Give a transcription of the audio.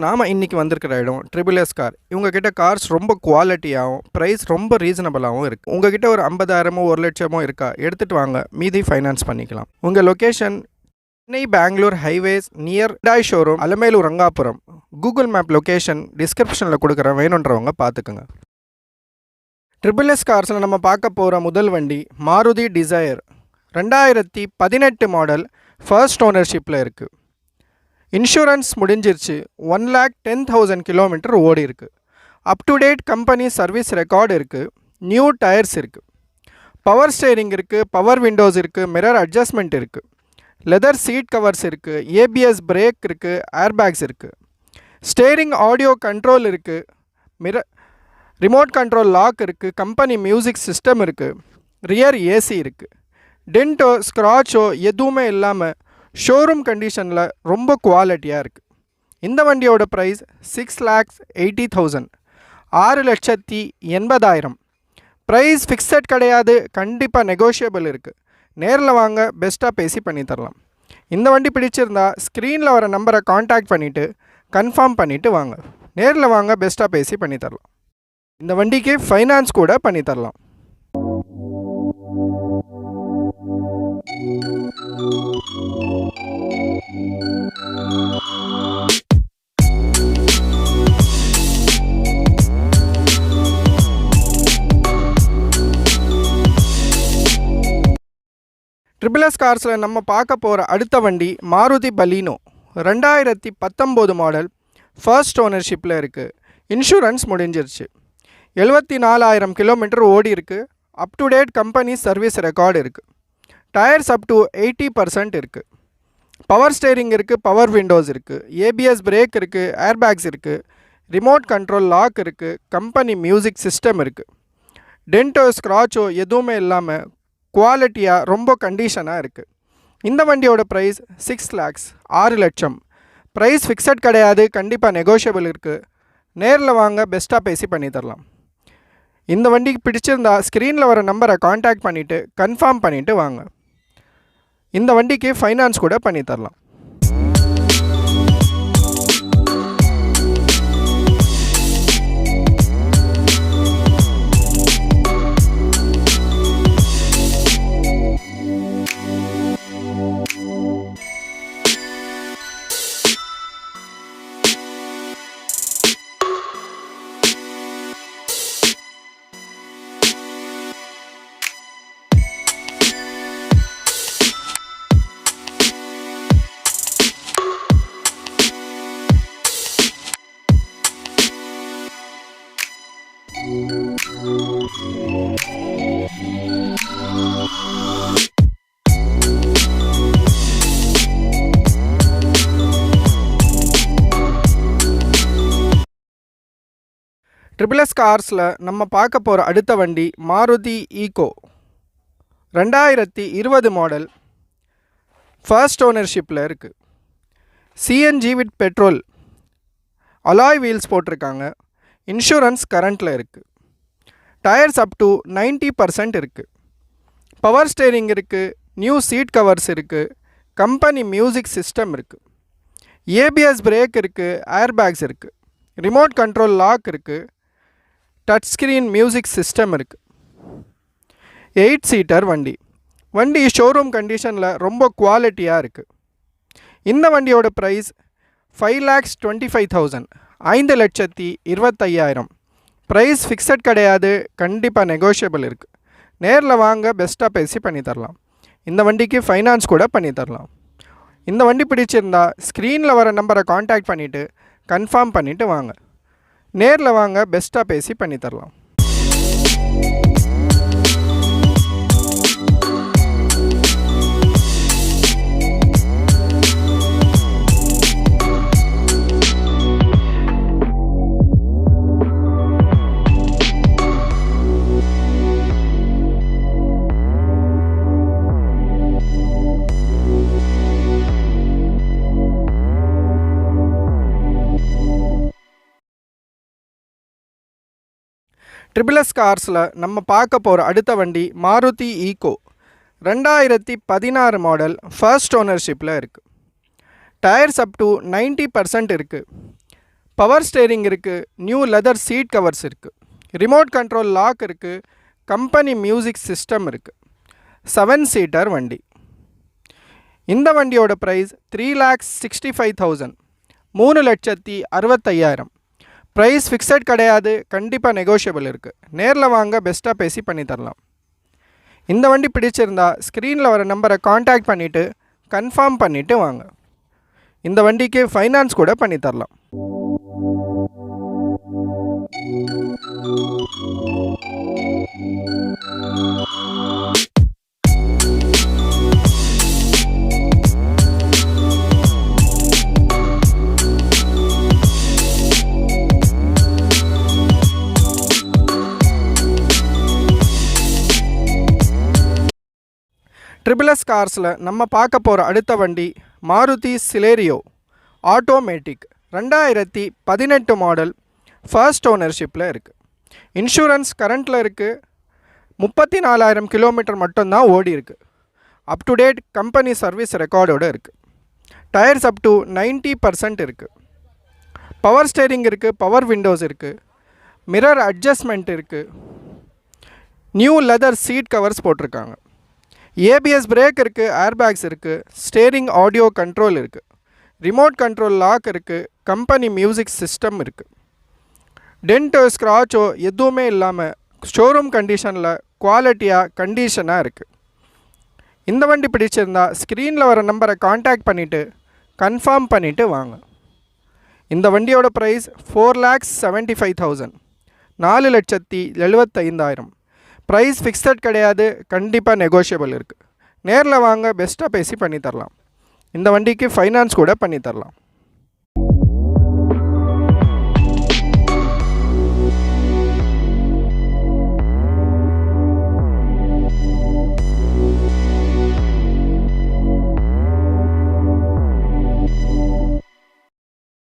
நாம இன்னைக்கு வந்திருக்கிற இடம் ட்ரிபிள் எஸ் கார். இவங்க கிட்ட கார்ஸ் ரொம்ப குவாலிட்டியாகவும் ப்ரைஸ் ரொம்ப ரீசனபிளாகவும் இருக்குது. உங்ககிட்ட ஒரு 50,000 1,00,000 இருக்கா, எடுத்துகிட்டு வாங்க, மீதி ஃபைனான்ஸ் பண்ணிக்கலாம். உங்கள் location Chennai Bangalore highways near Hyundai showroom, Alamelur Rangapuram. Google map location டிஸ்கிரிப்ஷனில் கொடுக்குறேன், வேணுன்றவங்க பார்த்துக்குங்க. ட்ரிபிள் எஸ் கார்ஸில் நம்ம பார்க்க போகிற முதல் வண்டி மாருதி டிசையர். 2018 மாடல், ஃபர்ஸ்ட் ஓனர்ஷிப்பில் இருக்குது. இன்சூரன்ஸ் முடிஞ்சிருச்சு. 1,10,000 கிலோமீட்டர் ஓடி இருக்குது. Up to date company service record இருக்குது. நியூ டயர்ஸ் இருக்குது. பவர் ஸ்டேரிங் இருக்குது, பவர் விண்டோஸ் இருக்குது, மிரர் அட்ஜஸ்ட்மெண்ட் இருக்குது, லெதர் சீட் கவர்ஸ் இருக்குது, ஏபிஎஸ் பிரேக் இருக்குது, ஏர்பேக்ஸ் இருக்குது, ஸ்டேரிங் ஆடியோ கண்ட்ரோல் இருக்குது, ரிமோட் கண்ட்ரோல் லாக் இருக்குது, கம்பெனி மியூசிக் சிஸ்டம் இருக்குது, ரியர் ஏசி இருக்குது. டென்ட்டோ ஸ்க்ராச்சோ எதுவுமே இல்லாமல் ஷோரூம் கண்டிஷனில் ரொம்ப குவாலிட்டியாக இருக்குது. இந்த வண்டியோட ப்ரைஸ் 6,80,000, 6,80,000. ப்ரைஸ் ஃபிக்ஸட் கிடையாது, கண்டிப்பாக நெகோஷியபிள் இருக்குது. நேரில் வாங்க, பெஸ்ட்டாக பேசி பண்ணி தரலாம். இந்த வண்டி பிடிச்சிருந்தா ஸ்க்ரீனில் வர நம்பரை காண்டாக்ட் பண்ணிவிட்டு கன்ஃபார்ம் பண்ணிவிட்டு வாங்க. நேரில் வாங்க, பெஸ்ட்டாக பேசி பண்ணி தரலாம். இந்த வண்டிக்கு ஃபைனான்ஸ் கூட பண்ணி தரலாம். ட்ரிபிள் எஸ் கார்ஸில் நம்ம பார்க்க போகிற அடுத்த வண்டி மாருதி பலீனோ. 2019 மாடல், ஃபர்ஸ்ட் ஓனர்ஷிப்பில் இருக்குது. இன்சூரன்ஸ் முடிஞ்சிருச்சு. 74,000 கிலோமீட்டர் ஓடி இருக்குது. Up to date company service record இருக்குது. டயர்ஸ் அப் டு 80% இருக்குது. பவர் ஸ்டேரிங் இருக்குது, பவர் விண்டோஸ் இருக்குது, ஏபிஎஸ் பிரேக் இருக்குது, ஏர்பேக்ஸ் இருக்குது, ரிமோட் கண்ட்ரோல் லாக் இருக்குது, கம்பெனி மியூசிக் சிஸ்டம் இருக்குது. டென்ட்டோ ஸ்க்ராச்சோ எதுவுமே இல்லாமல் குவாலிட்டியாக ரொம்ப கண்டிஷனாக இருக்குது. இந்த வண்டியோட ப்ரைஸ் 6 lakhs, 6 லட்சம். ப்ரைஸ் ஃபிக்ஸட் கிடையாது, கண்டிப்பாக நெகோஷியபிள் இருக்குது. நேரில் வாங்க, பெஸ்ட்டாக பேசி பண்ணி தரலாம். இந்த வண்டிக்கு பிடிச்சிருந்தா ஸ்க்ரீனில் வர நம்பரை காண்டாக்ட் பண்ணிவிட்டு கன்ஃபார்ம் பண்ணிவிட்டு வாங்க. இந்த வண்டிக்கு ஃபைனான்ஸ் கூட பண்ணி தரலாம். ட்ரிபிள் எஸ் கார்ஸில் நம்ம பார்க்க போகிற அடுத்த வண்டி மாருதி ஈகோ. 2020 மாடல், ஃபர்ஸ்ட் ஓனர்ஷிப்பில் இருக்குது. CNG with petrol, alloy wheels போட்டிருக்காங்க. இன்சூரன்ஸ் கரண்ட்டில் இருக்குது. டயர்ஸ் அப் டு 90% இருக்குது. பவர் ஸ்டேரிங் இருக்குது, நியூ சீட் கவர்ஸ் இருக்குது, கம்பெனி மியூசிக் சிஸ்டம் இருக்குது, ஏபிஎஸ் பிரேக் இருக்குது, ஏர்பேக்ஸ் இருக்குது, ரிமோட் கண்ட்ரோல் லாக் இருக்குது, டச் ஸ்க்ரீன் மியூசிக் சிஸ்டம் இருக்குது. 8 சீட்டர் வண்டி. வண்டி ஷோரூம் கண்டிஷனில் ரொம்ப குவாலிட்டியாக இருக்குது. இந்த வண்டியோட ப்ரைஸ் 5,25,000, 5,25,000. ப்ரைஸ் ஃபிக்ஸட் கிடையாது, கண்டிப்பாக நெகோஷியபிள் இருக்குது. நேரில் வாங்க, பெஸ்ட்டாக பேசி பண்ணி தரலாம். இந்த வண்டிக்கு ஃபைனான்ஸ் கூட பண்ணி தரலாம். இந்த வண்டி பிடிச்சிருந்தா ஸ்க்ரீனில் வர நம்பரை காண்டாக்ட் பண்ணிவிட்டு கன்ஃபார்ம் பண்ணிவிட்டு வாங்க. நேரில் வாங்க, பெஸ்ட்டாக பேசி பண்ணி தரலாம். ட்ரிபிள் எஸ் கார்ஸில் நம்ம பார்க்க போகிற அடுத்த வண்டி மாருதி ஈகோ. 2016 மாடல், ஃபர்ஸ்ட் ஓனர்ஷிப்பில் இருக்குது. டயர்ஸ் அப் டு 90% இருக்குது. பவர் ஸ்டேரிங் இருக்குது, நியூ லெதர் சீட் கவர்ஸ் இருக்குது, ரிமோட் கண்ட்ரோல் லாக் இருக்குது, கம்பெனி மியூசிக் சிஸ்டம் இருக்குது. 7 சீட்டர் வண்டி. இந்த வண்டியோட ப்ரைஸ் 3,65,000, 3,65,000. ப்ரைஸ் ஃபிக்ஸட் கிடையாது, கண்டிப்பாக நெகோஷியபிள் இருக்குது. நேரில் வாங்க, பெஸ்ட்டாக பேசி பண்ணி தரலாம். இந்த வண்டி பிடிச்சிருந்தா ஸ்க்ரீனில் வர நம்பரை காண்டாக்ட் பண்ணிவிட்டு கன்ஃபார்ம் பண்ணிவிட்டு வாங்க. இந்த வண்டிக்கு ஃபைனான்ஸ் கூட பண்ணி தரலாம். ட்ரிபிள் எஸ் கார்ஸில் நம்ம பார்க்க போகிற அடுத்த வண்டி Maruti Celerio automatic. 2018 model, first ஓனர்ஷிப்பில் இருக்குது. இன்சூரன்ஸ் கரண்ட்டில் இருக்குது. 34,000 கிலோமீட்டர் மட்டும்தான் ஓடி இருக்குது. Up to date company service ரெக்கார்டோடு இருக்குது. டயர்ஸ் அப் டு 90% இருக்குது. பவர் ஸ்டேரிங் இருக்குது, பவர் விண்டோஸ் இருக்குது, மிரர் அட்ஜஸ்ட்மெண்ட் இருக்குது, நியூ லெதர் சீட் கவர்ஸ் போட்டிருக்காங்க, ஏபிஎஸ் பிரேக் இருக்குது, ஏர்பேக்ஸ் இருக்குது, ஸ்டேரிங் ஆடியோ கண்ட்ரோல் இருக்குது, ரிமோட் கண்ட்ரோல் லாக் இருக்குது, கம்பெனி மியூசிக் சிஸ்டம் இருக்குது. டென்ட்டோ ஸ்க்ராச்சோ எதுவுமே இல்லாமல் ஷோரூம் கண்டிஷனில் குவாலிட்டியாக கண்டிஷனாக இருக்குது. இந்த வண்டி பிடிச்சிருந்தா ஸ்க்ரீனில் வர நம்பரை காண்டாக்ட் பண்ணிவிட்டு கன்ஃபார்ம் பண்ணிவிட்டு வாங்க. இந்த வண்டியோட ப்ரைஸ் 4,75,000, 4,75,000. ப்ரைஸ் ஃபிக்ஸட் கிடையாது, கண்டிப்பாக நெகோஷியபிள் இருக்குது. நேரில் வாங்க, பெஸ்ட்டாக பேசி பண்ணி தரலாம். இந்த வண்டிக்கு ஃபைனான்ஸ் கூட பண்ணி தரலாம்.